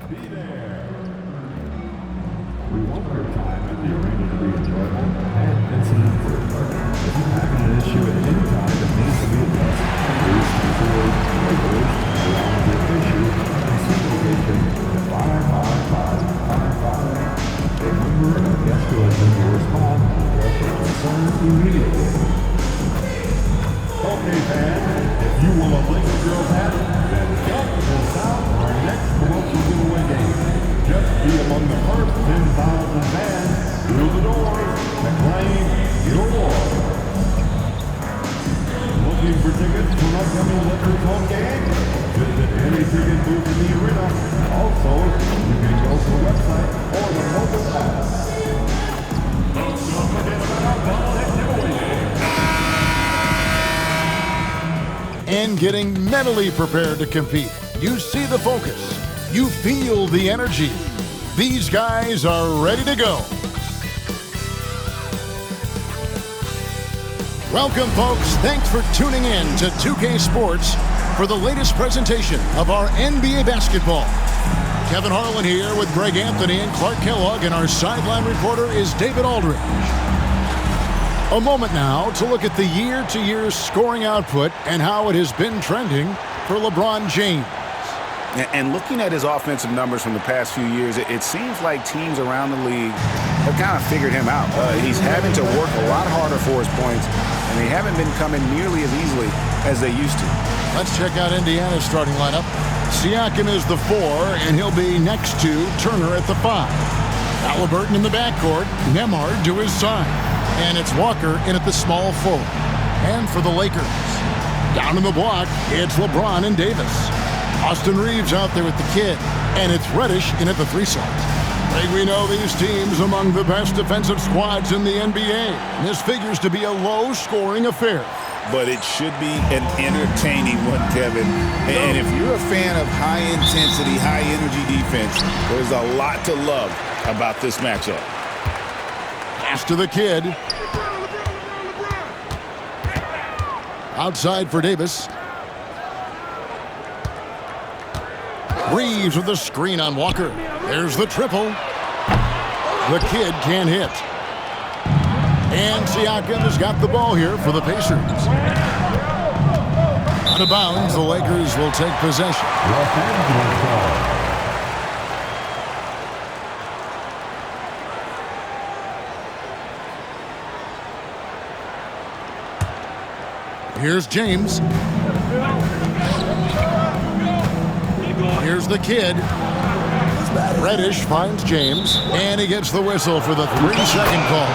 Be there. We want your time at the arena to be enjoyable and incident-free. If you're having an issue at any time that needs to be addressed, please consider regulars along with your issue and supervision to 55555. A member of the escalation will respond and address your concern immediately. Okay, fans, if you want a Laker girls hat, then jump this out for our next promotion giveaway game. Just be among the first 10,000 fans through the doors to claim yours. Looking for tickets to an upcoming Lakers home game? Visit any ticket booth in the arena. Also, you can go to the website or the mobile app. Don't forget about our next giveaway game. And getting mentally prepared to compete. You see the focus. You feel the energy. These guys are ready to go. Welcome, folks. Thanks for tuning in to 2K Sports for the latest presentation of our NBA basketball. Kevin Harlan here with Greg Anthony and Clark Kellogg, and our sideline reporter is David Aldridge. A moment now to look at the year-to-year scoring output and how it has been trending for LeBron James. And looking at his offensive numbers from the past few years, it seems like teams around the league have kind of figured him out. He's having to work a lot harder for his points, and they haven't been coming nearly as easily as they used to. Let's check out Indiana's starting lineup. Siakam is the 4, and he'll be next to Turner at the 5. Halliburton in the backcourt, Nembhard to his side. And it's Walker in at the small forward. And for the Lakers, down in the block, it's LeBron and Davis. Austin Reeves out there with the kid. And it's Reddish in at the 3 slot. Greg, we know these teams among the best defensive squads in the NBA. This figures to be a low-scoring affair. But it should be an entertaining one, Kevin. And if you're a fan of high-intensity, high-energy defense, there's a lot to love about this matchup. Pass to the kid. Outside for Davis. Reeves with the screen on Walker. There's the triple. The kid can't hit. And Siakam has got the ball here for the Pacers. Out of bounds, the Lakers will take possession. Here's James. Here's the kid. Reddish finds James, and he gets the whistle for the 3-second call.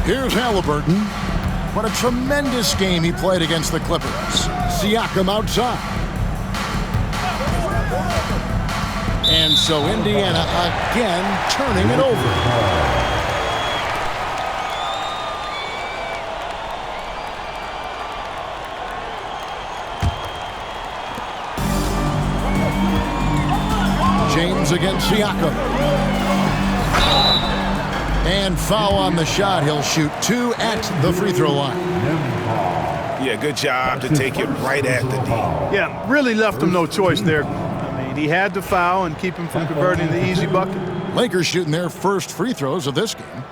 Here's Halliburton. What a tremendous game he played against the Clippers. Siakam outside. And so Indiana again turning it over. James against Siakam. And foul on the shot. He'll shoot 2 at the free throw line. Yeah, good job to take it right at the D. Yeah, really left him no choice there. He had to foul and keep him from converting the easy bucket. Lakers shooting their first free throws of this game.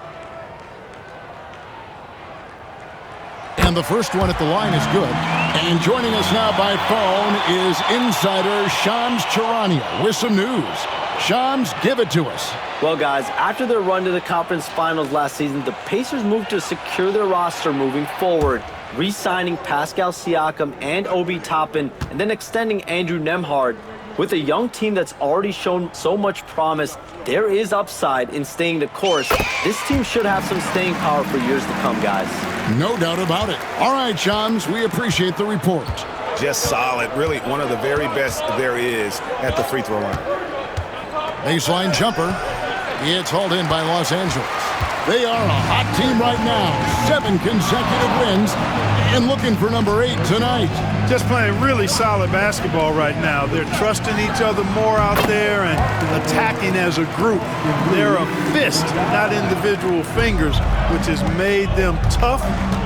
And the first one at the line is good. And joining us now by phone is insider Shams Charania with some news. Shams, give it to us. Well, guys, after their run to the conference finals last season, the Pacers moved to secure their roster moving forward, re-signing Pascal Siakam and Obi Toppin, and then extending Andrew Nembhard. With a young team that's already shown so much promise, there is upside in staying the course. This team should have some staying power for years to come, guys. No doubt about it. All right, Shams, we appreciate the report. Just solid. Really one of the very best there is at the free throw line. Baseline jumper. It's hauled in by Los Angeles. They are a hot team right now. 7 consecutive wins. And looking for number 8 tonight. Just playing really solid basketball right now. They're trusting each other more out there and attacking as a group. They're a fist, not individual fingers, which has made them tough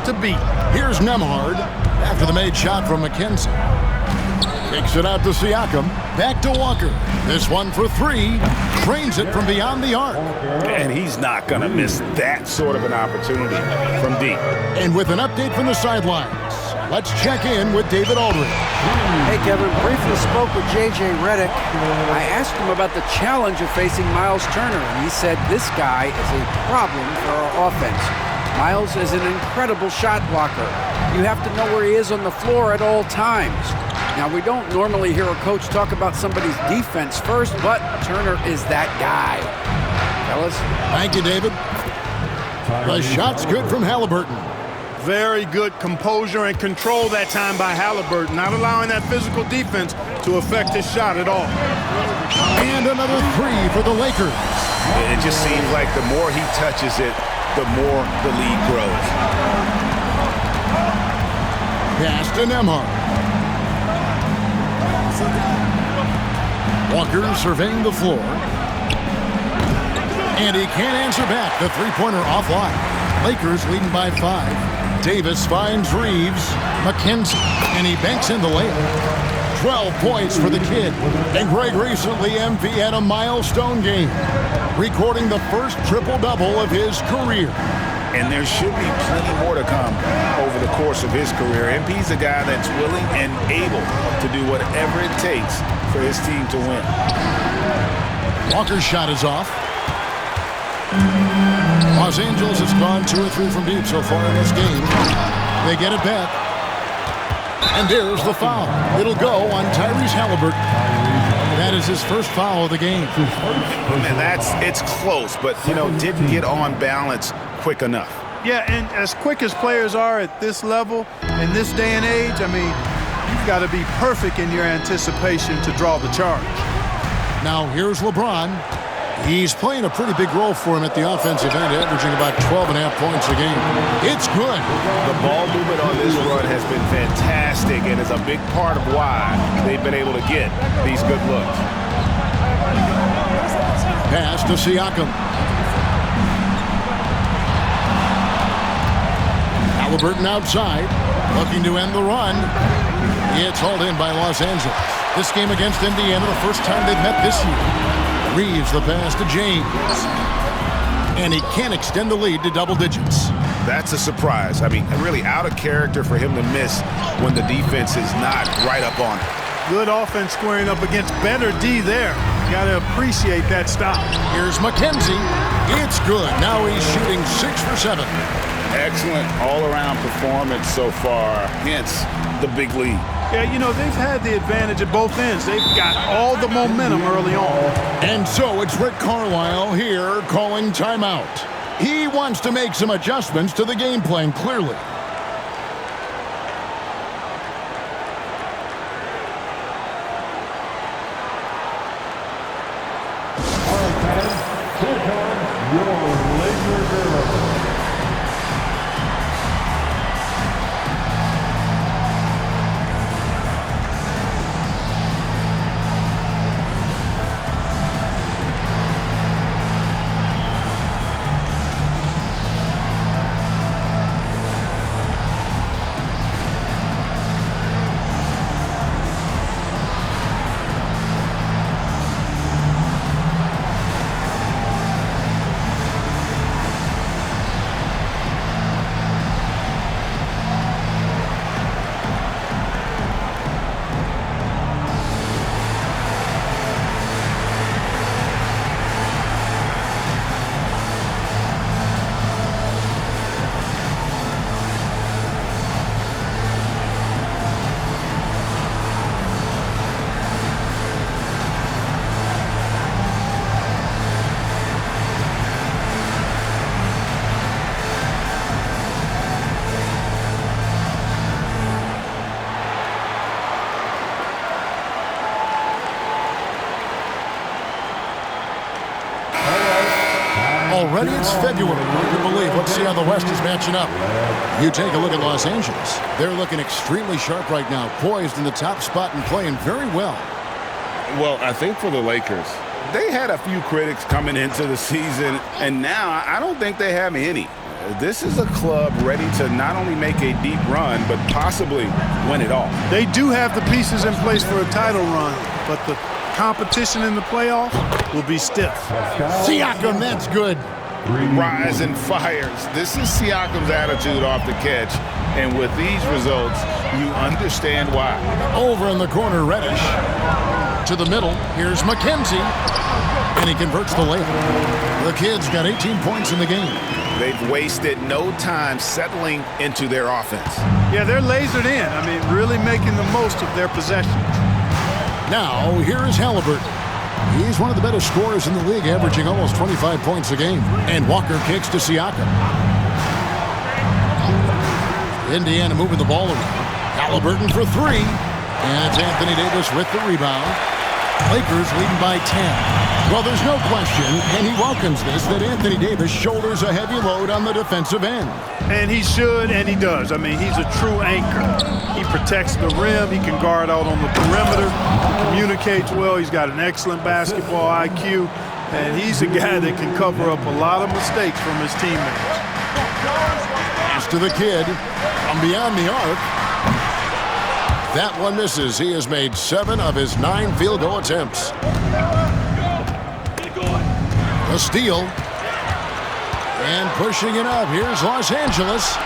to beat. Here's Nembhard after the made shot from McKenzie. Kicks it out to Siakam. Back to Walker. This one for 3. Trains it from beyond the arc. And he's not going to miss that sort of an opportunity from deep. And with an update from the sidelines, let's check in with David Aldridge. Hey, Kevin. Briefly spoke with J.J. Redick. I asked him about the challenge of facing Miles Turner, and he said this guy is a problem for our offense. Miles is an incredible shot blocker. You have to know where he is on the floor at all times. Now, we don't normally hear a coach talk about somebody's defense first, but Turner is that guy. Fellas? Thank you, David. The shot's good from Halliburton. Very good composure and control that time by Halliburton, not allowing that physical defense to affect his shot at all. And another 3 for the Lakers. It just seems like the more he touches it, the more the lead grows. Pass to Nembhard. Walker surveying the floor. And he can't answer back. The three-pointer offline. Lakers leading by 5. Davis finds Reeves. McKenzie. And he banks in the layup. 12 points for the kid. And Greg recently MVP had a milestone game, recording the first triple-double of his career. And there should be plenty more to come over the course of his career. MP's a guy that's willing and able to do whatever it takes for his team to win. Walker's shot is off. Los Angeles has gone 2 or 3 from deep so far in this game. They get it back. And there's the foul. It'll go on Tyrese Halliburton. That is his first foul of the game. And it's close, but, didn't get on balance quick enough. Yeah, and as quick as players are at this level, in this day and age, you've got to be perfect in your anticipation to draw the charge. Now here's LeBron. He's playing a pretty big role for him at the offensive end, averaging about 12.5 points a game. It's good. The ball movement on this run has been fantastic and is a big part of why they've been able to get these good looks. Pass to Siakam. Halliburton outside, looking to end the run. It's hauled in by Los Angeles. This game against Indiana, the first time they've met this year. Reeves the pass to James. And he can't extend the lead to double digits. That's a surprise. Really out of character for him to miss when the defense is not right up on it. Good offense squaring up against better D there. Got to appreciate that stop. Here's McKenzie. It's good. Now he's shooting 6 for 7. Excellent all-around performance so far, hence the big lead. Yeah, they've had the advantage at both ends. They've got all the momentum early on. And so it's Rick Carlisle here calling timeout. He wants to make some adjustments to the game plan, clearly. Already it's February. Hard to believe. Let's see how the West is matching up. You take a look at Los Angeles. They're looking extremely sharp right now, poised in the top spot and playing very well. Well, I think for the Lakers, they had a few critics coming into the season, and now I don't think they have any. This is a club ready to not only make a deep run, but possibly win it all. They do have the pieces in place for a title run, but the competition in the playoffs will be stiff. Siakam, that's good. Rise and fires. This is Siakam's attitude off the catch, and with these results, you understand why. Over in the corner, Reddish. To the middle, here's McKenzie, and he converts the layup. The Kid's got 18 points in the game. They've wasted no time settling into their offense. Yeah, they're lasered in. I mean, really making the most of their possession. Now, here is Halliburton. He's one of the better scorers in the league, averaging almost 25 points a game. And Walker kicks to Siakam. Indiana moving the ball around. Halliburton for three. And it's Anthony Davis with the rebound. Lakers leading by 10. Well, there's no question, and he welcomes this, that Anthony Davis shoulders a heavy load on the defensive end. And he should, and he does. I mean, he's a true anchor. He protects the rim. He can guard out on the perimeter. He communicates well. He's got an excellent basketball IQ. And he's a guy that can cover up a lot of mistakes from his teammates. Pass to the Kid from beyond the arc. That one misses. He has made 7 of his 9 field goal attempts. A steal. And pushing it up. Here's Los Angeles.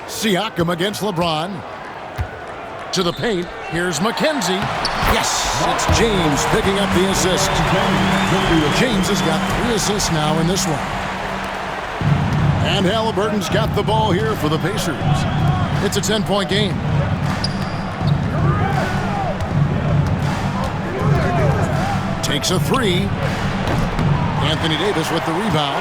Siakam against LeBron. To the paint. Here's McKenzie. Yes, it's James picking up the assist. James has got 3 assists now in this one. And Halliburton's got the ball here for the Pacers. It's a 10-point game. Takes a 3. Anthony Davis with the rebound.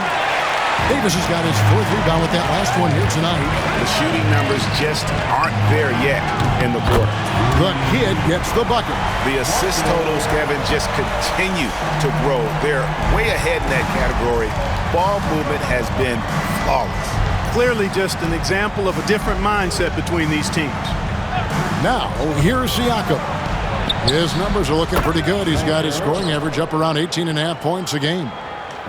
Davis has got his 4th rebound with that last one here tonight. The shooting numbers just aren't there yet in the quarter. The Kid gets the bucket. The assist totals, Kevin, just continue to grow. They're way ahead in that category. Ball movement has been flawless. Clearly just an example of a different mindset between these teams. Now, here's Siakam. His numbers are looking pretty good. He's got his scoring average up around 18.5 points a game.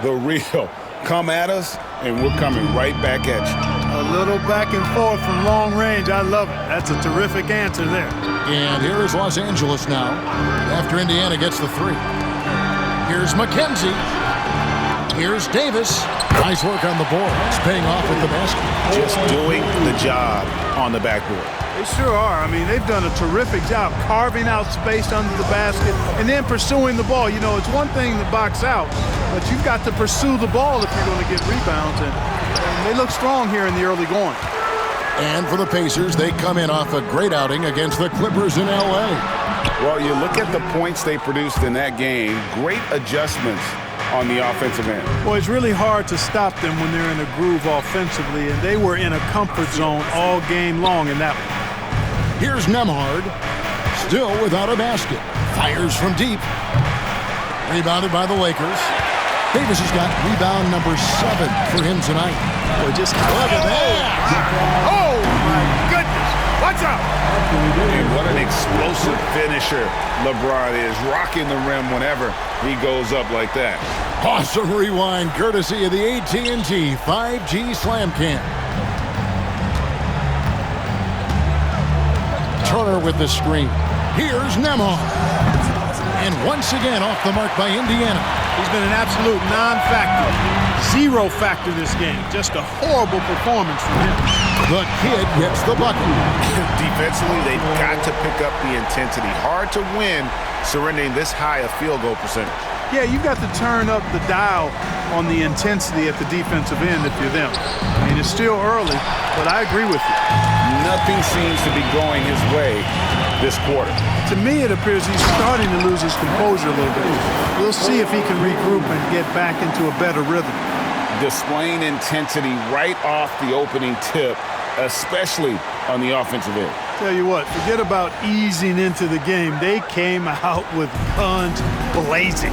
The real. Come at us, and we're coming right back at you. A little back and forth from long range. I love it. That's a terrific answer there. And here is Los Angeles now after Indiana gets the 3. Here's McKenzie. Here's Davis. Nice work on the board. It's paying off with the basket. Just doing the job on the backboard. They sure are. I mean, they've done a terrific job carving out space under the basket and then pursuing the ball. You know, it's one thing to box out, but you've got to pursue the ball if you're going to get rebounds. And they look strong here in the early going. And for the Pacers, they come in off a great outing against the Clippers in L.A. Well, you look at the points they produced in that game. Great adjustments on the offensive end. Well, it's really hard to stop them when they're in a groove offensively, and they were in a comfort zone all game long in that one. Here's Nembhard, still without a basket. Fires from deep. Rebounded by the Lakers. Davis has got rebound number 7 for him tonight. Boy, just look at that. Oh, my goodness. Watch out. And what an explosive finisher LeBron is, rocking the rim whenever he goes up like that. Awesome rewind courtesy of the AT&T 5G Slam Cam. Turner with the screen. Here's Nembhard. And once again off the mark by Indiana. He's been an absolute non-factor. 0 factor this game. Just a horrible performance from him. The Kid gets the bucket. Defensively, they've got to pick up the intensity. Hard to win surrendering this high a field goal percentage. Yeah, you've got to turn up the dial on the intensity at the defensive end if you're them. I mean, it's still early, but I agree with you. Nothing seems to be going his way this quarter. To me, it appears he's starting to lose his composure a little bit. We'll see if he can regroup and get back into a better rhythm. Displaying intensity right off the opening tip especially on the offensive end. Tell you what, forget about easing into the game. They came out with guns blazing.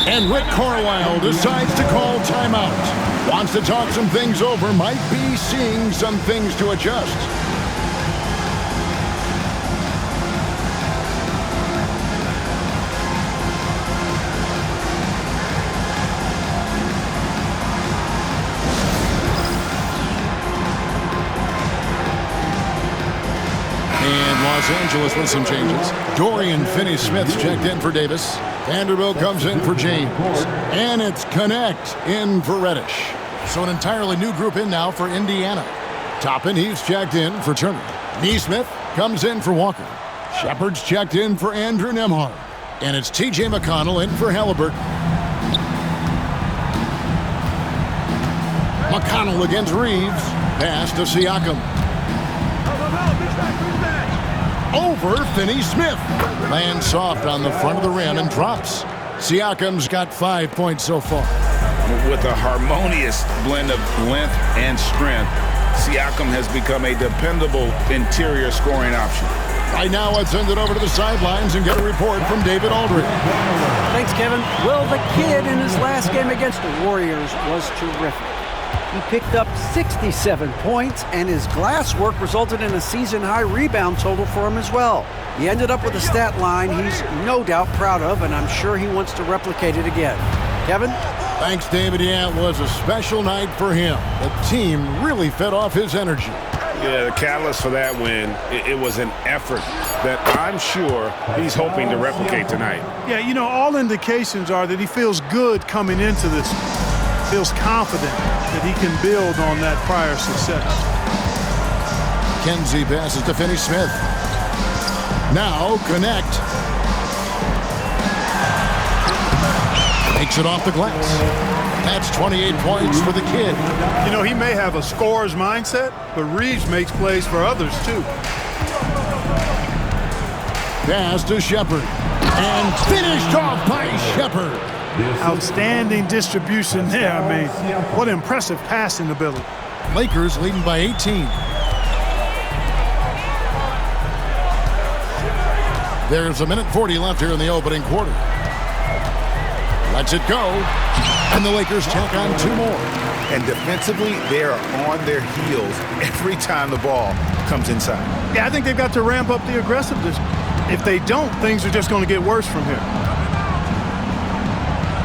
And Rick Carlisle decides to call timeout. Wants to talk some things over, might be seeing some things to adjust. And Los Angeles with some changes. Dorian Finney-Smith's checked in for Davis. Vanderbilt comes in for James. And it's Connect in for Reddish. So an entirely new group in now for Indiana. Toppin, he's checked in for Turner. Neesmith comes in for Walker. Shepard's checked in for Andrew Nembhard. And it's T.J. McConnell in for Halliburton. McConnell against Reeves. Pass to Siakam. Over Finney-Smith. Lands soft on the front of the rim and drops. Siakam's got 5 points so far. With a harmonious blend of length and strength, Siakam has become a dependable interior scoring option. Right now, let's send it over to the sidelines and get a report from David Aldridge. Thanks, Kevin. Well, the kid in his last game against the Warriors was terrific. He picked up 67 points, and his glass work resulted in a season-high rebound total for him as well. He ended up with a stat line he's no doubt proud of, and I'm sure he wants to replicate it again. Kevin? Thanks, David. Yeah, it was a special night for him. The team really fed off his energy. Yeah, the catalyst for that win, it was an effort that I'm sure he's hoping to replicate tonight. Yeah, you know, all indications are that he feels good coming into this. Feels confident that he can build on that prior success. Kenzie passes to Finney-Smith. Now Connect. Takes it off the glass. That's 28 points for the kid. You know, he may have a scorer's mindset, but Reeves makes plays for others, too. Pass to Shepard. And finished off by Shepard. Outstanding distribution there. I mean, what impressive passing ability. Lakers leading by 18. There's a minute 40 left here in the opening quarter. Lets it go. And the Lakers tack on 2 more. And defensively, they are on their heels every time the ball comes inside. Yeah, I think they've got to ramp up the aggressiveness. If they don't, things are just going to get worse from here.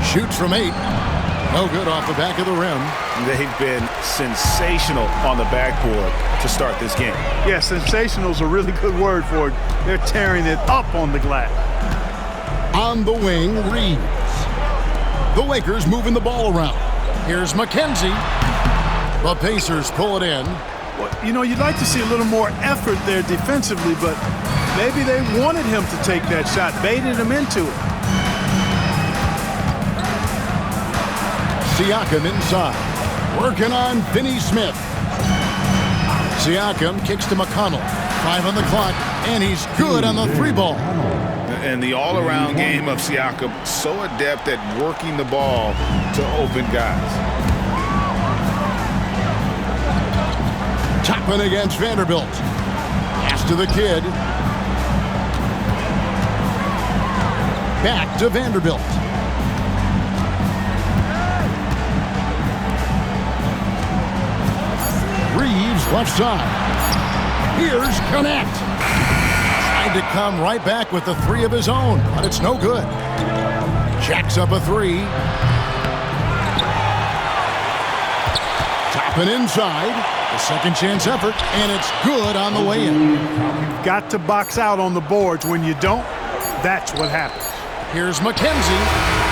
Shoots from 8. No good off the back of the rim. They've been sensational on the backboard to start this game. Yeah, sensational is a really good word for it. They're tearing it up on the glass. On the wing, Reeves. The Lakers moving the ball around. Here's McKenzie. The Pacers pull it in. Well, you know, you'd like to see a little more effort there defensively, but maybe they wanted him to take that shot, baited him into it. Siakam inside. Working on Finney-Smith. Siakam kicks to McConnell. 5 on the clock, and he's good on the 3 ball. And the all-around game of Siakam, so adept at working the ball to open guys. Toppin against Vanderbilt. Pass to the kid. Back to Vanderbilt. Reeves left side. Here's Connect. Tried to come right back with the 3 of his own, but it's no good. Jacks up a 3. Toppin inside. A second chance effort, and it's good on the way in. You've got to box out on the boards. When you don't, that's what happens. Here's McKenzie.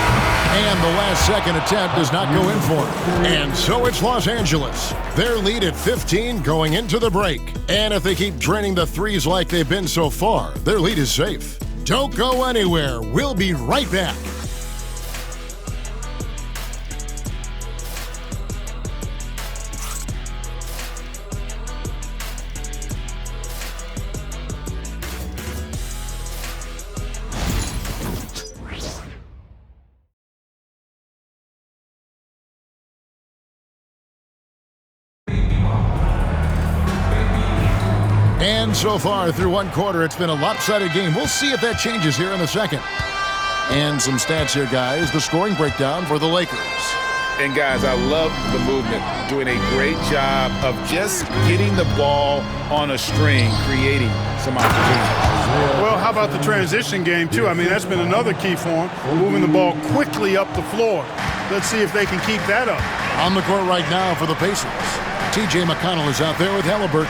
And the last second attempt does not go in for him. And so it's Los Angeles. Their lead at 15 going into the break. And if they keep draining the threes like they've been so far, their lead is safe. Don't go anywhere. We'll be right back. And so far through one quarter, it's been a lopsided game. We'll see if that changes here in the second. And some stats here, guys. The scoring breakdown for the Lakers. And, guys, I love the movement, doing a great job of just getting the ball on a string, creating some opportunities. Well, how about the transition game, too? I mean, that's been another key for him, moving the ball quickly up the floor. Let's see if they can keep that up. On the court right now for the Pacers. T.J. McConnell is out there with Halliburton.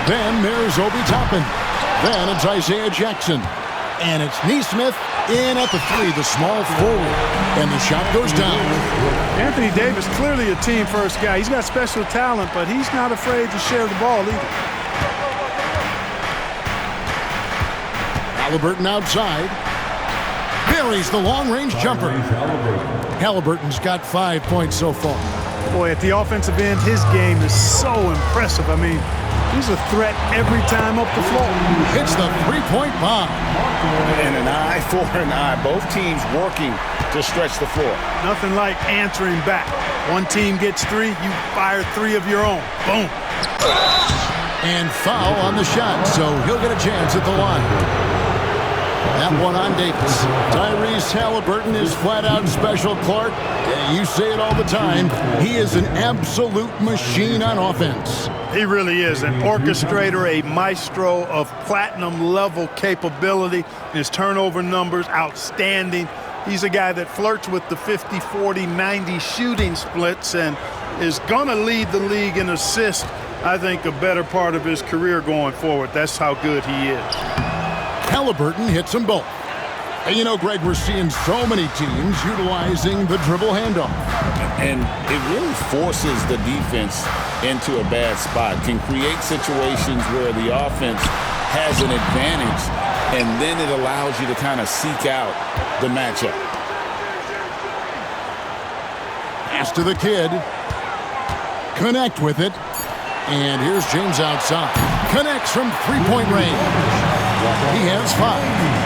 Then there's Obi Toppin. Then it's Isaiah Jackson. And it's Nesmith in at the three, the small forward. And the shot goes down. Anthony Davis, clearly a team-first guy. He's got special talent, but he's not afraid to share the ball either. Halliburton outside. Buries the long-range jumper. Halliburton's got 5 points so far. Boy, at the offensive end, his game is so impressive. I mean, he's a threat every time up the floor. It's the three-point bomb. And an eye for an eye. Both teams working to stretch the floor. Nothing like answering back. One team gets three, you fire three of your own. Boom. And foul on the shot, so he'll get a chance at the line. That one on Davis. Tyrese Halliburton is flat out special, Clark. You say it all the time. He is an absolute machine on offense. He really is an orchestrator, a maestro of platinum-level capability. His turnover numbers, outstanding. He's a guy that flirts with the 50, 40, 90 shooting splits and is going to lead the league in assists, I think, a better part of his career going forward. That's how good he is. Halliburton hits them both. And you know, Greg, we're seeing so many teams utilizing the dribble handoff. And it really forces the defense into a bad spot, can create situations where the offense has an advantage, and then it allows you to kind of seek out the matchup. Pass to the kid. Connect with it. And here's James outside. Connects from three-point range. He has 5.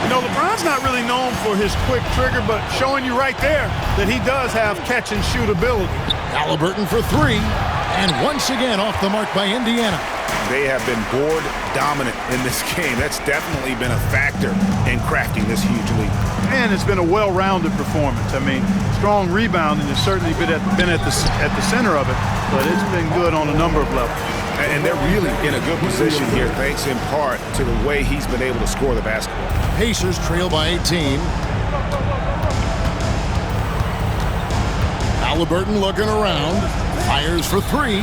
You know, LeBron's not really known for his quick trigger, but showing you right there that he does have catch-and-shoot ability. Halliburton for 3. And once again off the mark by Indiana. They have been board dominant in this game. That's definitely been a factor in cracking this huge lead. And it's been a well-rounded performance. I mean, strong rebounding has certainly been at the center of it, but it's been good on a number of levels. And they're really in a good position here, thanks in part to the way he's been able to score the basketball. Pacers trail by 18. Halliburton looking around. Fires for 3.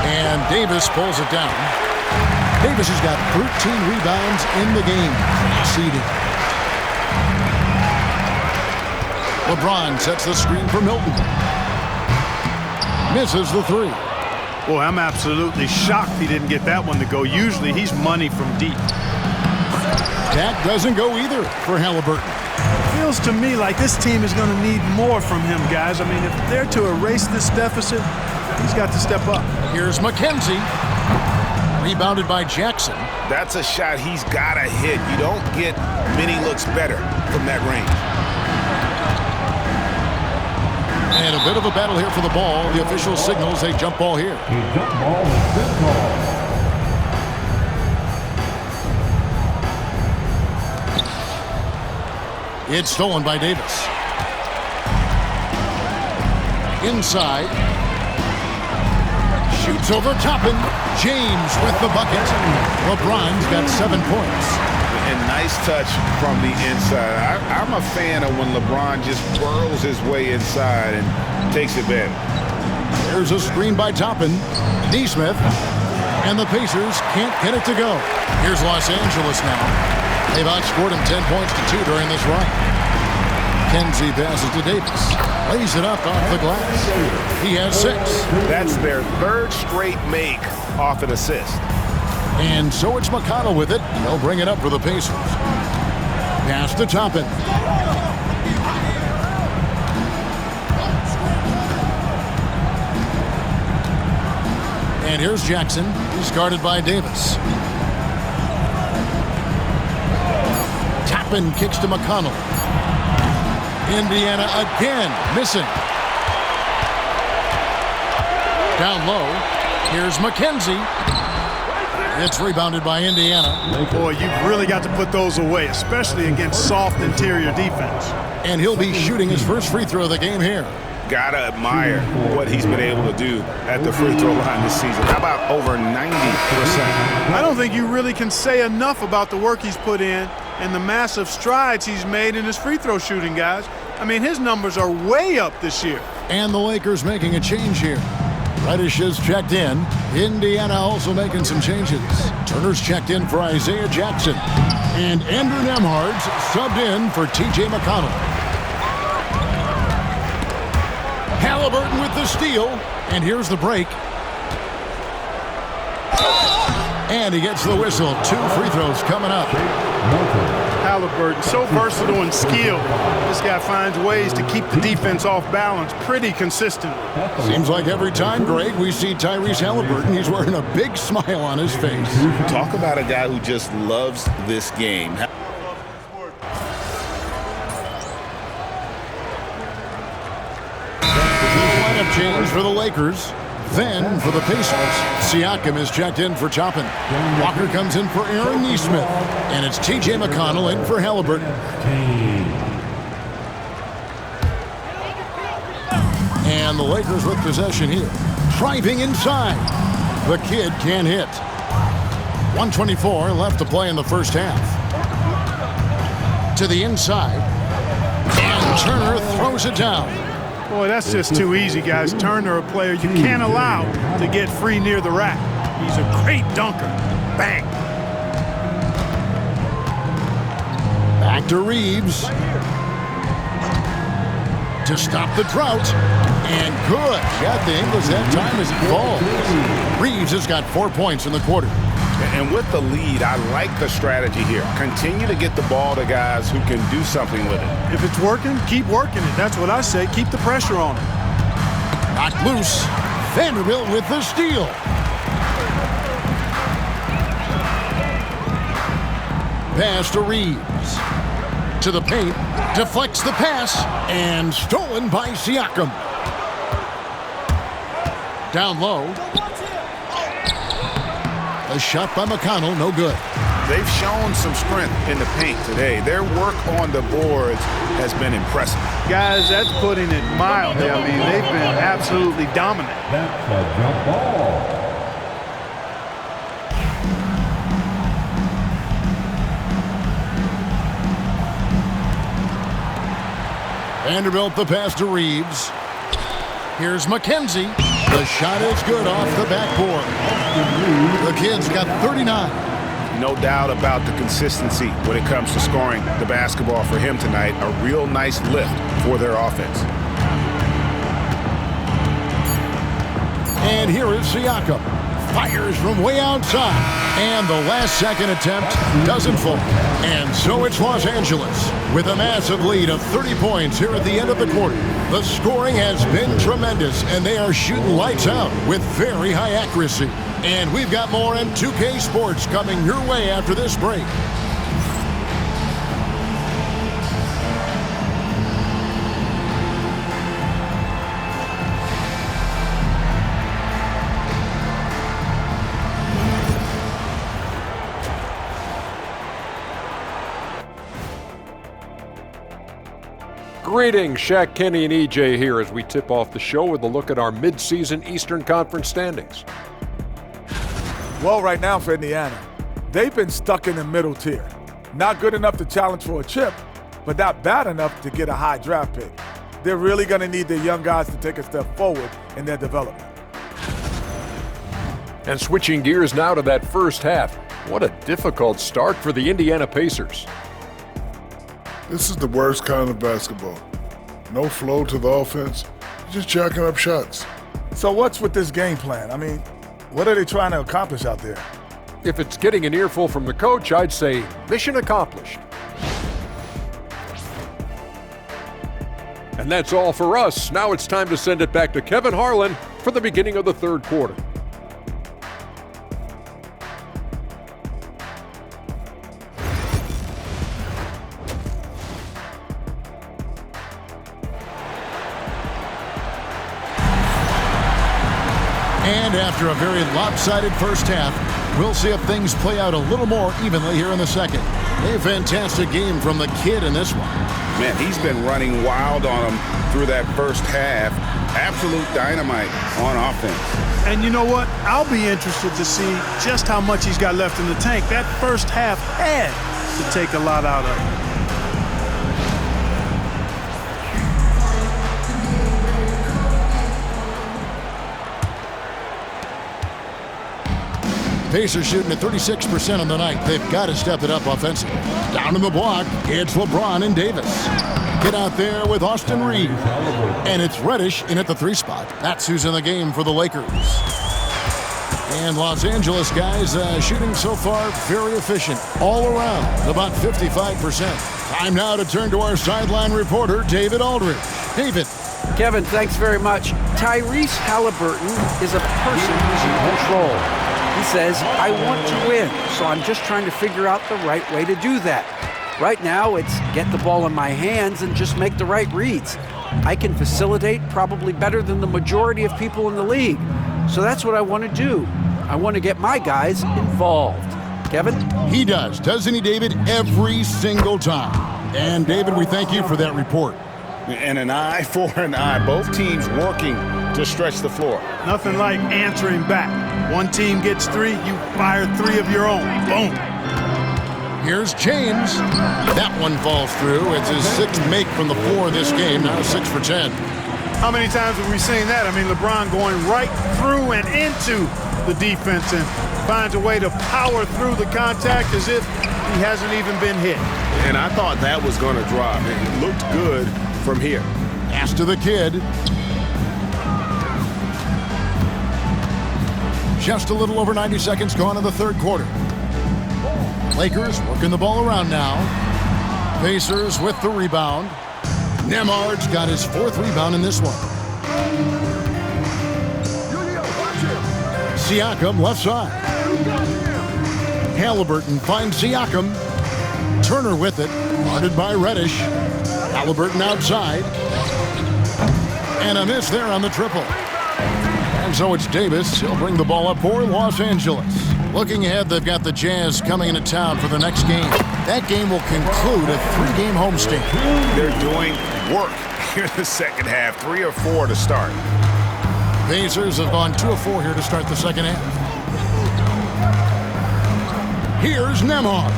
And Davis pulls it down. Davis has got 13 rebounds in the game. Seeded. LeBron sets the screen for Milton. Misses the 3. Boy, I'm absolutely shocked he didn't get that one to go. Usually he's money from deep. That doesn't go either for Halliburton. It feels to me like this team is going to need more from him, guys. I mean, if they're to erase this deficit, he's got to step up. Here's McKenzie. Rebounded by Jackson. That's a shot he's got to hit. You don't get many looks better from that range. And a bit of a battle here for the ball. The official signals a jump ball here. A jump ball has been called. It's stolen by Davis. Inside. Shoots over Toppin. James with the bucket. LeBron's got 7 points. And nice touch from the inside. I'm a fan of when LeBron just burrows his way inside and takes it back. There's a screen by Toppin. Nesmith. And the Pacers can't get it to go. Here's Los Angeles now. They've outscored him 10 points to 2 during this run. Kenzie passes to Davis. Lays it up off the glass. He has 6. That's their 3rd straight make off an assist. And so it's McConnell with it. He'll bring it up for the Pacers. Pass to Toppin. And here's Jackson. He's guarded by Davis. Toppin kicks to McConnell. Indiana again missing. Down low. Here's McKenzie. It's rebounded by Indiana. Boy, you've really got to put those away, especially against soft interior defense. And he'll be shooting his first free throw of the game here. Gotta admire what he's been able to do at the free throw line this season. How about over 90%? I don't think you really can say enough about the work he's put in and the massive strides he's made in his free throw shooting, guys. I mean, his numbers are way up this year. And the Lakers making a change here. Reddish is checked in. Indiana also making some changes. Turner's checked in for Isaiah Jackson. And Andrew Nembhard's subbed in for T.J. McConnell. Halliburton with the steal. And here's the break. And he gets the whistle. 2 free throws coming up. Halliburton, so versatile and skilled. This guy finds ways to keep the defense off balance pretty consistently. Seems like every time, Greg, we see Tyrese Halliburton, he's wearing a big smile on his face. Talk about a guy who just loves this game. Lineup change for the Lakers. Then for the Pacers, Siakam is checked in for Toppin. Walker comes in for Aaron Nesmith. And it's T.J. McConnell in for Halliburton. And the Lakers with possession here. Driving inside. The kid can't hit. 1:24 left to play in the first half. To the inside. And Turner throws it down. Boy, that's just too easy, guys. Turner, a player you can't allow to get free near the rack. He's a great dunker. Bang. Back to Reeves. To stop the drought. And good. Got the Ingles that time as it falls. Reeves has got 4 points in the quarter. And with the lead, I like the strategy here. Continue to get the ball to guys who can do something with it. If it's working, keep working it. That's what I say. Keep the pressure on it. Knocked loose. Vanderbilt with the steal. Pass to Reeves. To the paint. Deflects the pass. And stolen by Siakam. Down low. A shot by McConnell, no good. They've shown some strength in the paint today. Their work on the boards has been impressive. Guys, that's putting it mildly. I mean, they've been absolutely dominant. That's a jump ball. Vanderbilt the pass to Reeves. Here's McKenzie. The shot is good off the backboard. The kid's got 39. No doubt about the consistency when it comes to scoring the basketball for him tonight. A real nice lift for their offense. And here is Siakam. Fires from way outside. And the last-second attempt doesn't fall. And so it's Los Angeles with a massive lead of 30 points here at the end of the quarter. The scoring has been tremendous, and they are shooting lights out with very high accuracy. And we've got more M2K Sports coming your way after this break. Greetings, Shaq Kenny and EJ here as we tip off the show with a look at our mid-season Eastern Conference standings. Well, right now for Indiana, they've been stuck in the middle tier. Not good enough to challenge for a chip, but not bad enough to get a high draft pick. They're really going to need their young guys to take a step forward in their development. And switching gears now to that first half, what a difficult start for the Indiana Pacers. This is the worst kind of basketball. No flow to the offense, just jacking up shots. So what's with this game plan? I mean, what are they trying to accomplish out there? If it's getting an earful from the coach, I'd say mission accomplished. And that's all for us. Now it's time to send it back to Kevin Harlan for the beginning of the third quarter. And after a very lopsided first half, We'll see if things play out a little more evenly here in the second. A fantastic game from the kid in this one. Man, he's been running wild on him through that first half. Absolute dynamite on offense. And you know what? I'll be interested to see just how much he's got left in the tank. That first half had to take a lot out of it. Pacers shooting at 36% on the night. They've got to step it up offensively. Down in the block, it's LeBron and Davis. Get out there with Austin Reeves. And it's Reddish in at the 3 spot. That's who's in the game for the Lakers. And Los Angeles guys shooting so far very efficient all around, about 55%. Time now to turn to our sideline reporter, David Aldridge. David. Kevin, thanks very much. Tyrese Halliburton is a person who's in control. He says, I want to win, so I'm just trying to figure out the right way to do that. Right now, it's get the ball in my hands and just make the right reads. I can facilitate probably better than the majority of people in the league. So that's what I want to do. I want to get my guys involved. Kevin? He does, doesn't he, David? Every single time. And, David, we thank you for that report. And an eye for an eye. Both teams working to stretch the floor. Nothing like answering back. One team gets 3, you fire 3 of your own. Boom. Here's James. That one falls through. It's his 6th make from the floor this game. Now 6 for 10. How many times have we seen that? I mean, LeBron going right through and into the defense and finds a way to power through the contact as if he hasn't even been hit. And I thought that was going to drop. It looked good from here. Pass to the kid. Just a little over 90 seconds gone in the third quarter. Lakers working the ball around now. Pacers with the rebound. Nembhard's got his 4th rebound in this one. Siakam left side. Halliburton finds Siakam. Turner with it, guarded by Reddish. Halliburton outside. And a miss there on the triple. And so it's Davis. He'll bring the ball up for Los Angeles. Looking ahead, they've got the Jazz coming into town for the next game. That game will conclude a 3-game homestand. They're doing work here in the second half. 3 or 4 to start. Pacers have gone 2 of 4 here to start the second half. Here's Nembhard.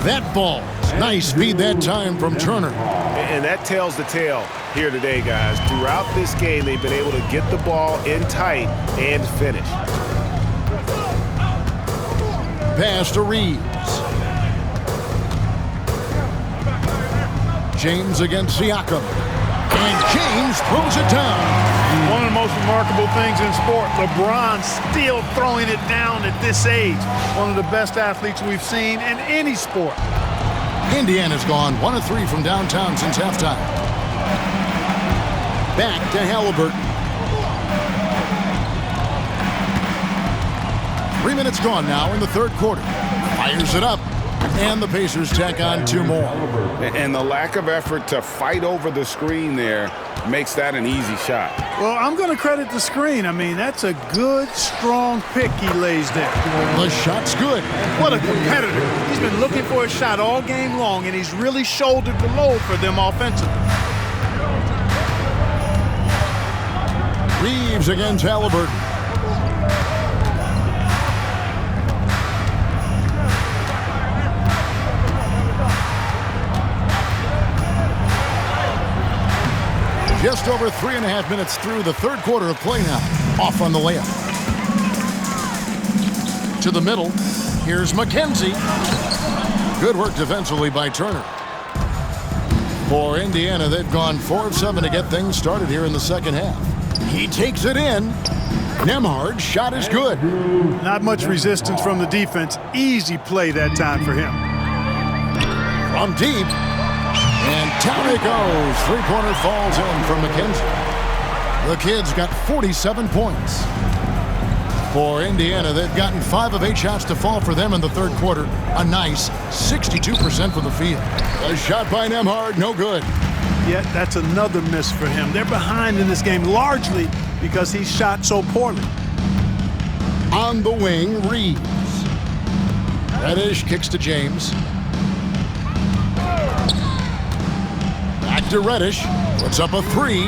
That ball. Nice speed that time from Turner. And that tells the tale here today, guys. Throughout this game, they've been able to get the ball in tight and finish. Pass to Reeves. James against Siakam. And James throws it down. One of the most remarkable things in sport, LeBron still throwing it down at this age. One of the best athletes we've seen in any sport. Indiana's gone 1 of 3 from downtown since halftime. Back to Halliburton. 3 minutes gone now in the third quarter. Fires it up. And the Pacers tack on 2 more. And the lack of effort to fight over the screen there makes that an easy shot. Well, I'm going to credit the screen. I mean, that's a good, strong pick he lays there. The shot's good. What a competitor. He's been looking for a shot all game long, and he's really shouldered the load for them offensively. Reeves against Halliburton. Just over 3.5 minutes through the third quarter of play now. Off on the layup. To the middle. Here's McKenzie. Good work defensively by Turner. For Indiana, they've gone 4 of 7 to get things started here in the second half. He takes it in. Nembhard's shot is good. Not much resistance from the defense. Easy play that time for him. From deep. And down it goes. 3-pointer falls in from McKenzie. The kid's got 47 points. For Indiana, they've gotten 5 of 8 shots to fall for them in the third quarter. A nice 62% from the field. A shot by Nembhard, no good. Yet that's another miss for him. They're behind in this game largely because he shot so poorly. On the wing, Reeves. Reddish kicks to James. Back to Reddish. Puts up a three.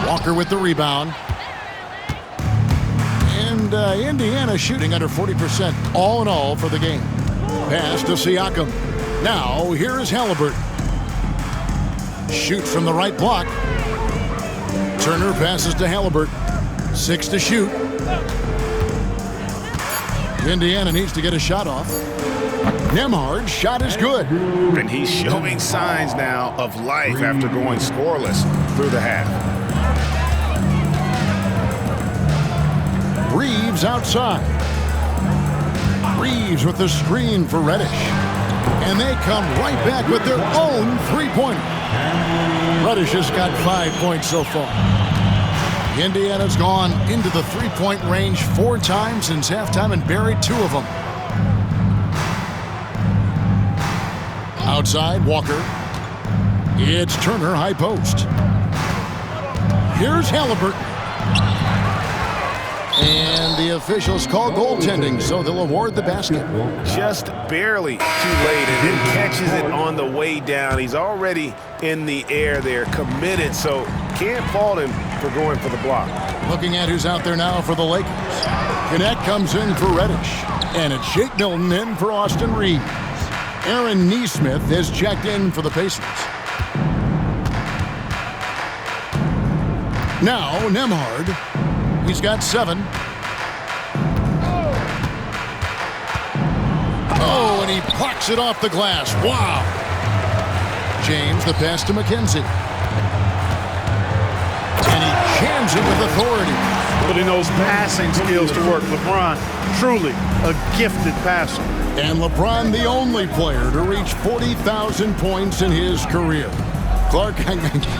Walker with the rebound. And Indiana shooting under 40% all in all for the game. Pass to Siakam. Now here is Halliburton. Shoot from the right block. Turner passes to Halliburton. 6 to shoot. Indiana needs to get a shot off. Nembhard's shot is good. And he's showing signs now of life after going scoreless through the half. Reeves outside. Reeves with the screen for Reddish. And they come right back with their own three-pointer. Reddish has got 5 points so far. Indiana's gone into the three-point range 4 times since halftime and buried 2 of them. Outside, Walker. It's Turner, high post. Here's Halliburton. And the officials call goaltending, so they'll award the basket. Just barely too late, and then catches it on the way down. He's already in the air there, committed, so can't fault him for going for the block. Looking at who's out there now for the Lakers. Knecht comes in for Reddish, and it's Shake Milton in for Austin Reeves. Aaron Nesmith has checked in for the Pacers. Now Nembhard. He's got 7. Oh, and he plucks it off the glass. Wow. James, the pass to McKenzie. And he jams it with authority. Putting those passing skills to work. LeBron, truly a gifted passer. And LeBron, the only player to reach 40,000 points in his career. Clark,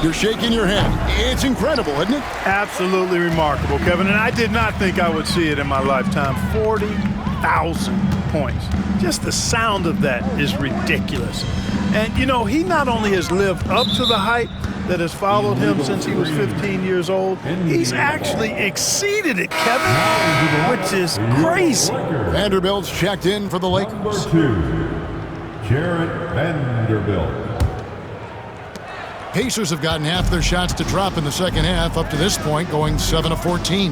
you're shaking your head. It's incredible, isn't it? Absolutely remarkable, Kevin. And I did not think I would see it in my lifetime. 40,000 points. Just the sound of that is ridiculous. And, you know, he not only has lived up to the hype that has followed him since he was 15 years old, he's actually exceeded it, Kevin, which is crazy. Vanderbilt's checked in for the Lakers. Number 2, Jarrett Vanderbilt. Pacers have gotten half their shots to drop in the second half up to this point, going 7 of 14.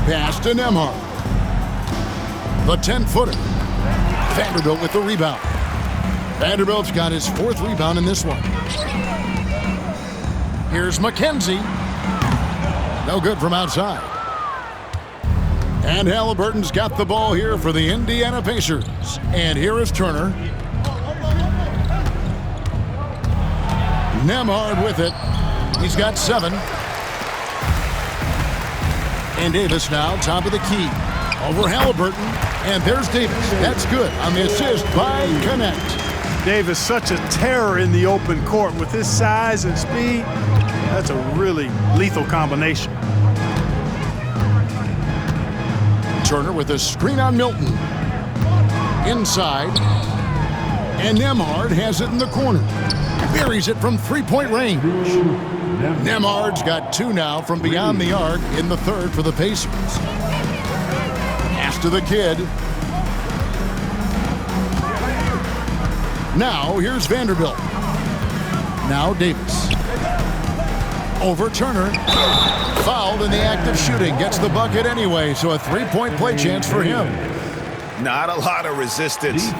Pass to Nembhard. The 10-footer. Vanderbilt with the rebound. Vanderbilt's got his 4th rebound in this one. Here's McKenzie. No good from outside. And Halliburton's got the ball here for the Indiana Pacers. And here is Turner. Nembhard with it. He's got 7. And Davis now top of the key. Over Halliburton. And there's Davis. That's good on the assist by Knecht. Davis, such a terror in the open court with his size and speed. That's a really lethal combination. Turner with a screen on Milton. Inside. And Nembhard has it in the corner. Buries it from three-point range. Nembhard's got 2 now from beyond the arc in the 3rd for the Pacers. Pass to the kid. Now here's Vanderbilt. Now Davis. Over Turner. Fouled in the act of shooting. Gets the bucket anyway, so a 3-point play chance for him. Not a lot of resistance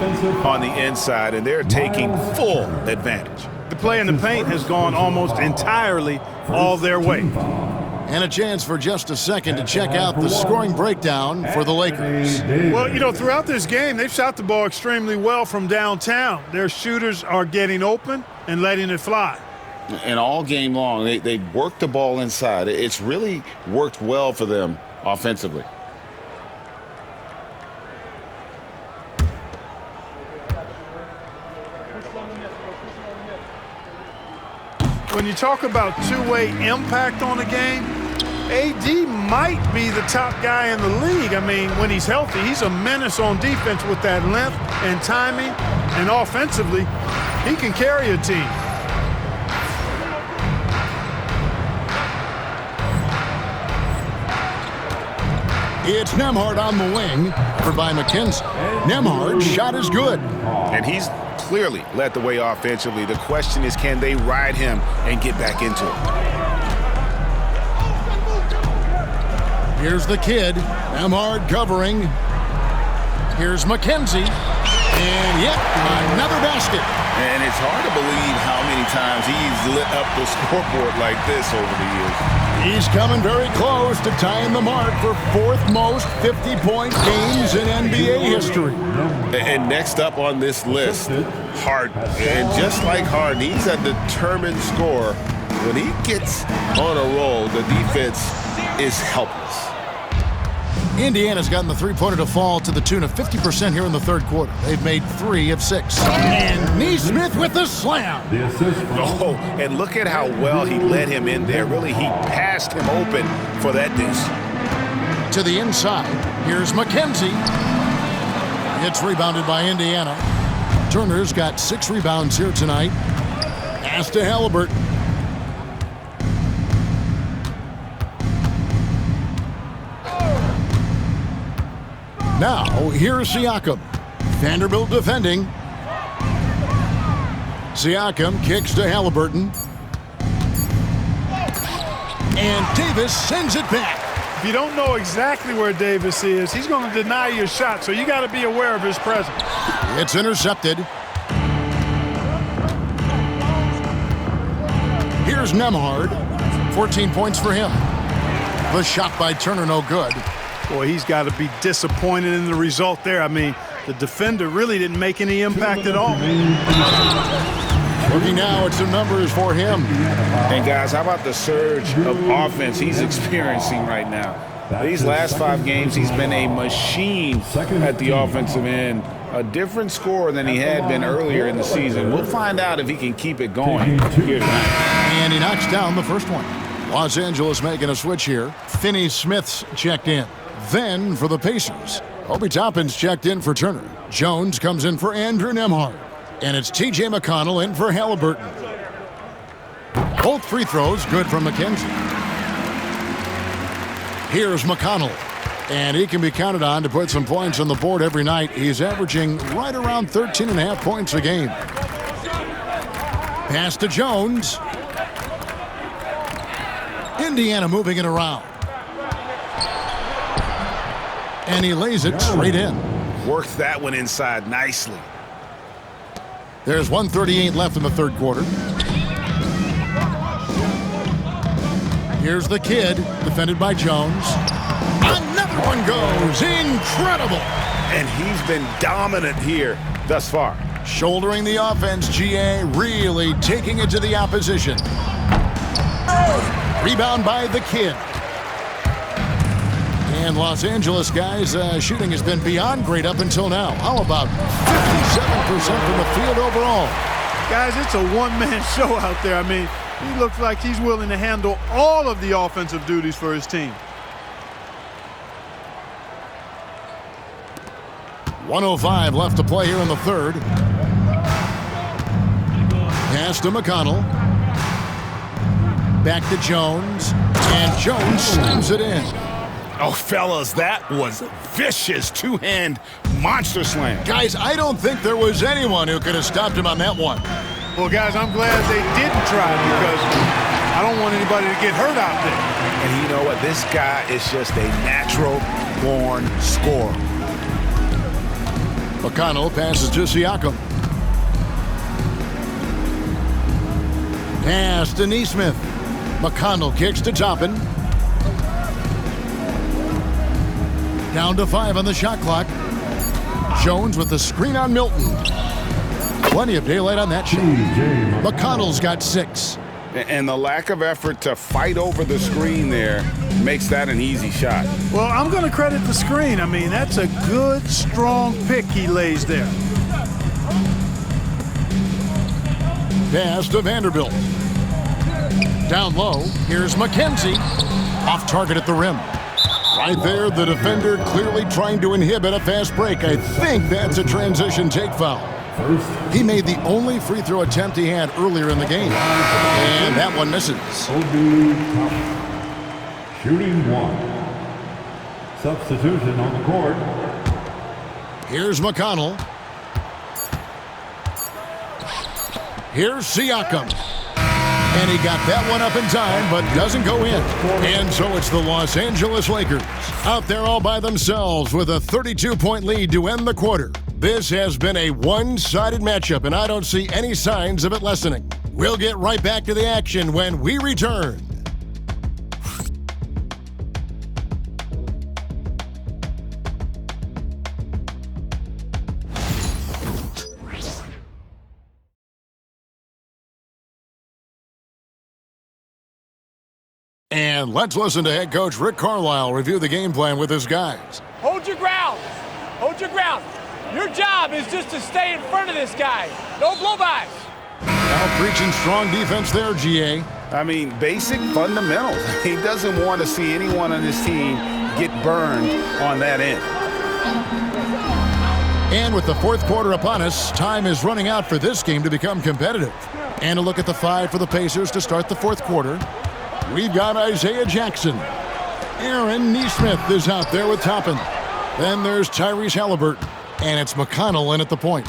on the inside, and they're taking full advantage. The play in the paint has gone almost entirely all their way. And a chance for just a second to check out the scoring breakdown for the Lakers. Well, you know, throughout this game, they've shot the ball extremely well from downtown. Their shooters are getting open and letting it fly. And all game long, they worked the ball inside. It's really worked well for them offensively. When you talk about two-way impact on a game, AD might be the top guy in the league. I mean, when he's healthy, he's a menace on defense with that length and timing, and offensively, he can carry a team. It's Nembhard on the wing, covered by McKenzie. Nembhard's shot is good. And he's clearly led the way offensively. The question is, can they ride him and get back into it? Here's the kid. Nembhard covering. Here's McKenzie. And yet, another basket. And it's hard to believe how many times he's lit up the scoreboard like this over the years. He's coming very close to tying the mark for fourth most 50-point games in NBA history. And next up on this list, Harden. And just like Harden, he's a determined scorer. When he gets on a roll, the defense is helpless. Indiana's gotten the three-pointer to fall to the tune of 50% here in the third quarter. They've made 3 of 6. And Nesmith with the slam. The assist from Oh, and look at how well he led him in there. Really, he passed him open for that deuce. To the inside. Here's McKenzie. It's rebounded by Indiana. Turner's got 6 rebounds here tonight. Pass to Halliburton. Now, here's Siakam. Vanderbilt defending. Siakam kicks to Halliburton. And Davis sends it back. If you don't know exactly where Davis is, he's going to deny your shot, so you got to be aware of his presence. It's intercepted. Here's Nembhard. 14 points for him. The shot by Turner no good. Boy, he's got to be disappointed in the result there. I mean, the defender really didn't make any impact at all. Looking now at some numbers for him. And guys, how about the surge of offense he's experiencing right now? These last 5 games, he's been a machine at the offensive end. A different scorer than he had been earlier in the season. We'll find out if he can keep it going here tonight. And he knocks down the first one. Los Angeles making a switch here. Finney Smith's checked in. Then for the Pacers, Obi Toppin's checked in for Turner. Jones comes in for Andrew Nembhard. And it's T.J. McConnell in for Halliburton. Both free throws good from McKenzie. Here's McConnell. And he can be counted on to put some points on the board every night. He's averaging right around 13.5 points a game. Pass to Jones. Indiana moving it around. And he lays it straight in. Worked that one inside nicely. There's 1:38 left in the third quarter. Here's the kid, defended by Jones. Another one goes. Incredible. And he's been dominant here thus far. Shouldering the offense, GA really taking it to the opposition. Rebound by the kid. And Los Angeles, guys, shooting has been beyond great up until now. How about 57% from the field overall? Guys, it's a one-man show out there. I mean, he looks like he's willing to handle all of the offensive duties for his team. 1:05 left to play here in the third. Pass to McConnell. Back to Jones. And Jones slams it in. Oh, fellas, that was vicious two-hand monster slam. Guys, I don't think there was anyone who could have stopped him on that one. Well, guys, I'm glad they didn't try because I don't want anybody to get hurt out there. And you know what? This guy is just a natural-born scorer. McConnell passes to Siakam. Pass to Nesmith. McConnell kicks to Toppin. Down to 5 on the shot clock. Jones with the screen on Milton. Plenty of daylight on that shot. McConnell's got 6. And the lack of effort to fight over the screen there makes that an easy shot. Well, I'm going to credit the screen. I mean, that's a good, strong pick he lays there. Pass to Vanderbilt. Down low, here's McKenzie. Off target at the rim. Right there, the defender clearly trying to inhibit a fast break. I think that's a transition take foul. He made the only free throw attempt he had earlier in the game. And that one misses. Shooting 1. Substitution on the court. Here's McConnell. Here's Siakam. And he got that one up in time, but doesn't go in. And so it's the Los Angeles Lakers out there all by themselves with a 32-point lead to end the quarter. This has been a one-sided matchup, and I don't see any signs of it lessening. We'll get right back to the action when we return. And let's listen to head coach Rick Carlisle review the game plan with his guys. Hold your ground. Hold your ground. Your job is just to stay in front of this guy. No blow-bys. Now preaching strong defense there, GA. I mean, basic fundamentals. He doesn't want to see anyone on his team get burned on that end. And with the fourth quarter upon us, time is running out for this game to become competitive. And a look at the five for the Pacers to start the fourth quarter. We've got Isaiah Jackson. Aaron Nesmith is out there with Toppin. Then there's Tyrese Halliburton. And it's McConnell in at the point.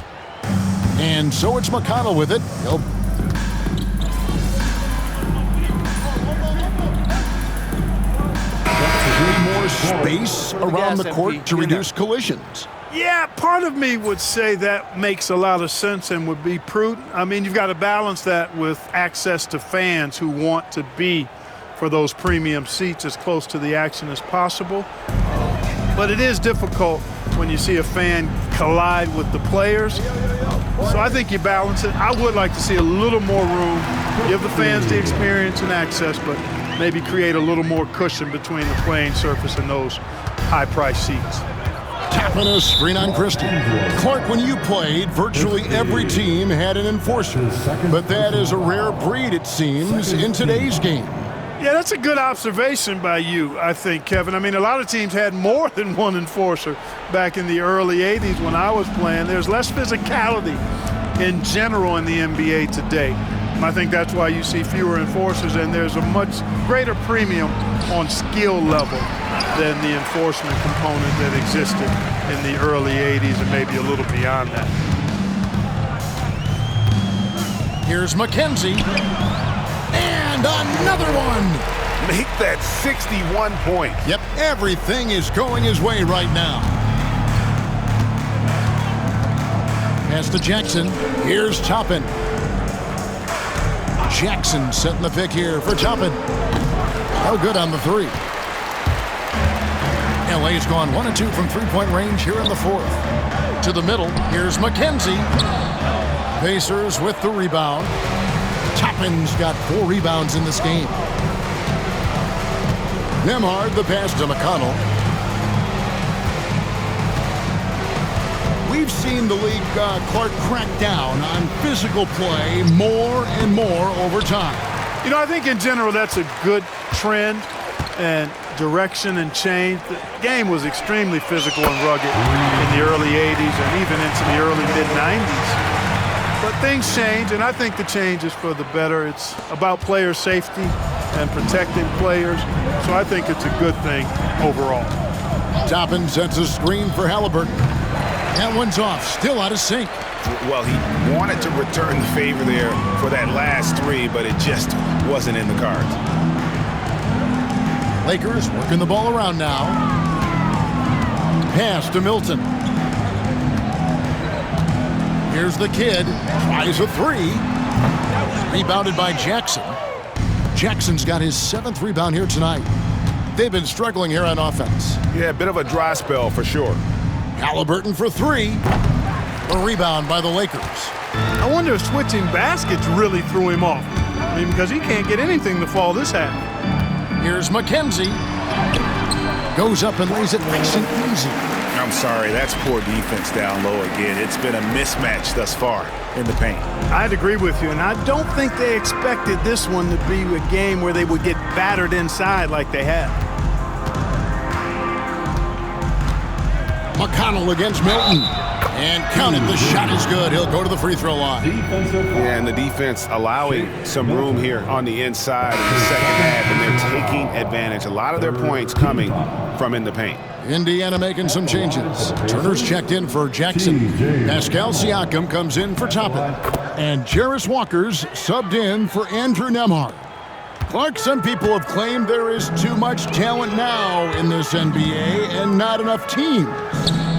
And so it's McConnell with it. More space around the court to reduce collisions. Yeah, part of me would say that makes a lot of sense and would be prudent. I mean, you've got to balance that with access to fans who want to be for those premium seats as close to the action as possible. But it is difficult when you see a fan collide with the players. So I think you balance it. I would like to see a little more room, give the fans the experience and access, but maybe create a little more cushion between the playing surface and those high-priced seats. Tapping a screen on Christie. Clark, when you played, virtually every team had an enforcer. But that is a rare breed, it seems, in today's game. Yeah, that's a good observation by you, I think, Kevin. I mean, a lot of teams had more than one enforcer back in the early 80s when I was playing. There's less physicality in general in the NBA today. I think that's why you see fewer enforcers, and there's a much greater premium on skill level than the enforcement component that existed in the early 80s and maybe a little beyond that. Here's McKenzie. And another one. Make that 61 points. Yep, everything is going his way right now. Pass to Jackson. Here's Toppin. Jackson setting the pick here for Toppin. No good on the three. LA's gone 1 of 2 from three-point range here in the fourth. To the middle, here's McKenzie. Pacers with the rebound. Toppin's got 4 rebounds in this game. Nembhard the pass to McConnell. We've seen the league, Clark, crack down on physical play more and more over time. You know, I think in general that's a good trend and direction and change. The game was extremely physical and rugged in the early 80s and even into the early mid-90s. But things change, and I think the change is for the better. It's about player safety and protecting players, so I think it's a good thing overall. Toppin sets a screen for Halliburton. That one's off, still out of sync. Well, he wanted to return the favor there for that last three, but it just wasn't in the cards. Lakers working the ball around now. Pass to Milton. Here's the kid, tries a three. Rebounded by Jackson. Jackson's got his 7th rebound here tonight. They've been struggling here on offense. Yeah, a bit of a dry spell for sure. Halliburton for 3. A rebound by the Lakers. I wonder if switching baskets really threw him off. I mean, because he can't get anything to fall this half. Here's McKenzie. Goes up and lays it nice and easy. I'm sorry, that's poor defense down low again. It's been a mismatch thus far in the paint. I'd agree with you, and I don't think they expected this one to be a game where they would get battered inside like they have. McConnell against Milton. And count it, the shot is good. He'll go to the free throw line. Yeah, and the defense allowing some room here on the inside in the second half, and they're taking advantage. A lot of their points coming from in the paint. Indiana making some changes. Turner's checked in for Jackson. Pascal Siakam comes in for Toppin. And Jarace Walker's subbed in for Andrew Nembhard. Clark, some people have claimed there is too much talent now in this NBA and not enough teams.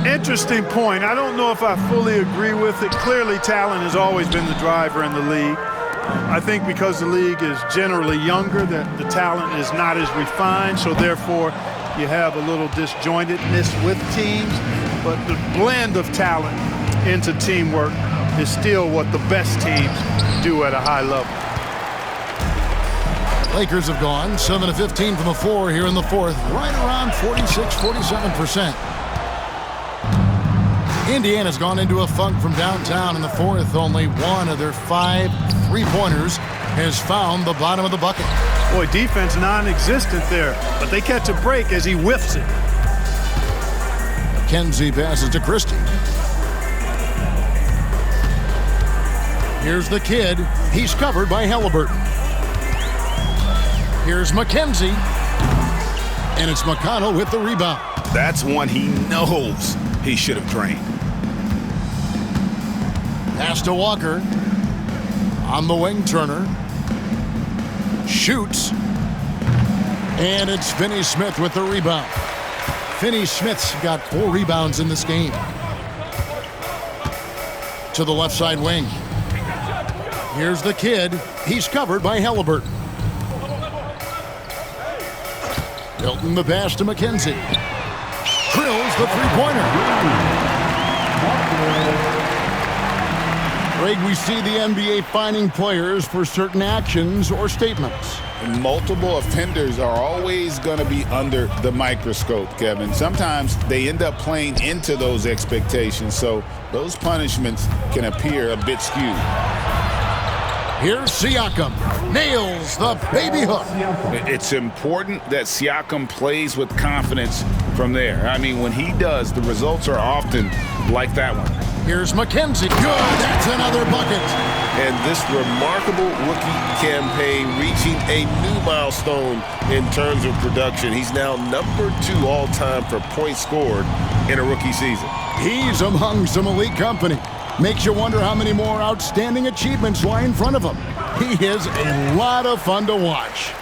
Interesting point. I don't know if I fully agree with it. Clearly, talent has always been the driver in the league. I think because the league is generally younger, that the talent is not as refined, so therefore you have a little disjointedness with teams. But the blend of talent into teamwork is still what the best teams do at a high level. Lakers have gone 7 of 15 from the floor here in the fourth, right around 46-47%. Indiana's gone into a funk from downtown in the fourth. Only one of their 5 3-pointers has found the bottom of the bucket. Boy, defense non-existent there, but they catch a break as he whiffs it. McKenzie passes to Christie. Here's the kid. He's covered by Halliburton. Here's McKenzie. And it's McConnell with the rebound. That's one he knows he should have drained. Pass to Walker. On the wing, Turner. Shoots. And it's Finney-Smith with the rebound. Finney-Smith's got 4 rebounds in this game. To the left side wing. Here's the kid. He's covered by Halliburton. Hilton the pass to McKenzie. Drills the three-pointer. Greg, we see the NBA fining players for certain actions or statements. Multiple offenders are always going to be under the microscope, Kevin. Sometimes they end up playing into those expectations, so those punishments can appear a bit skewed. Here's Siakam. Nails the baby hook. It's important that Siakam plays with confidence from there. I mean, when he does, the results are often like that one. Here's McKenzie. Good. That's another bucket. And this remarkable rookie campaign reaching a new milestone in terms of production. He's now number 2 all-time for points scored in a rookie season. He's among some elite company. Makes you wonder how many more outstanding achievements lie in front of him. He is a lot of fun to watch.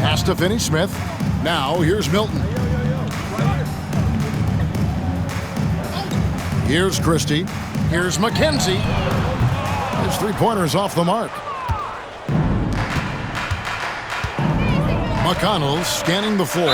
Pass to Finney-Smith. Now here's Milton. Here's Christie. Here's McKenzie. His three-pointer's off the mark. McConnell scanning the floor.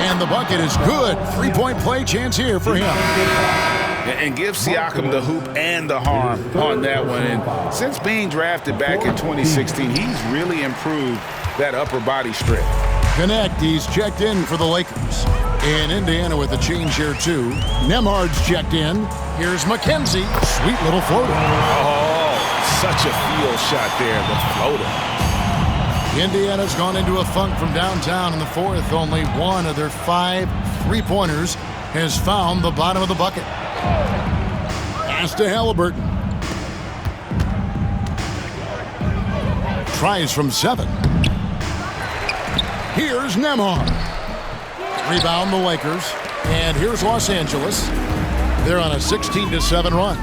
And the bucket is good. Three-point play chance here for him. And give Siakam the hoop and the harm on that one. And since being drafted back in 2016, he's really improved that upper body strength. Connect, he's checked in for the Lakers. And Indiana with a change here, too. Nembhard's checked in. Here's McKenzie. Sweet little floater. Oh, such a field shot there, the floater. Indiana's gone into a funk from downtown in the fourth. Only one of their 5 3-pointers has found the bottom of the bucket. Pass to Halliburton. Tries from 7. Here's Nembhard. Rebound the Lakers. And here's Los Angeles. They're on a 16-7 run.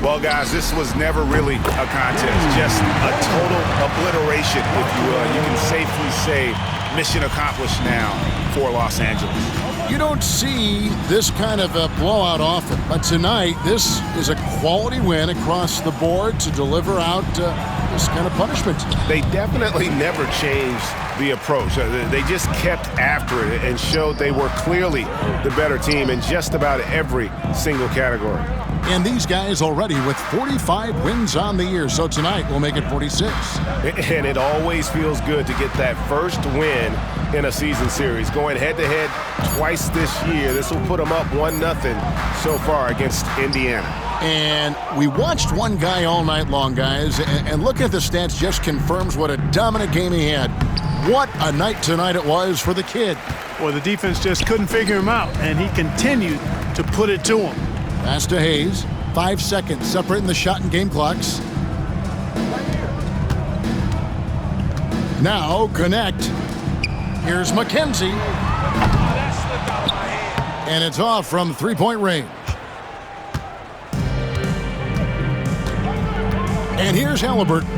Well, guys, this was never really a contest. Just a total obliteration, if you will. You can safely say mission accomplished now for Los Angeles. You don't see this kind of a blowout often, but tonight this is a quality win across the board to deliver out this kind of punishment. They definitely never changed the approach. They just kept after it and showed they were clearly the better team in just about every single category. And these guys already with 45 wins on the year, so tonight we'll make it 46. And it always feels good to get that first win in a season series. Going head-to-head twice this year, this will put them up 1-0 so far against Indiana. And we watched one guy all night long, guys, and looking at the stats just confirms what a dominant game he had. What a night tonight it was for the kid. Well, the defense just couldn't figure him out, and he continued to put it to him. Pass to Hayes. 5 seconds separating the shot and game clocks. Now connect. Here's McKenzie. And it's off from three-point range. And here's Halliburton.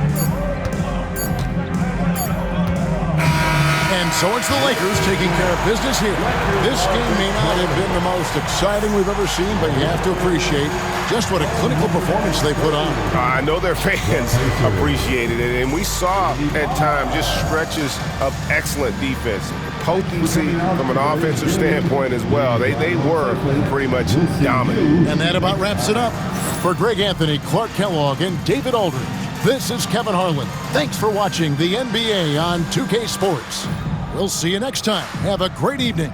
And so it's the Lakers taking care of business here. This game may not have been the most exciting we've ever seen, but you have to appreciate just what a clinical performance they put on. I know their fans appreciated it, and we saw at times just stretches of excellent defense. Potency from an offensive standpoint as well. They were pretty much dominant. And that about wraps it up. For Greg Anthony, Clark Kellogg, and David Aldridge, this is Kevin Harlan. Thanks for watching the NBA on 2K Sports. We'll see you next time. Have a great evening.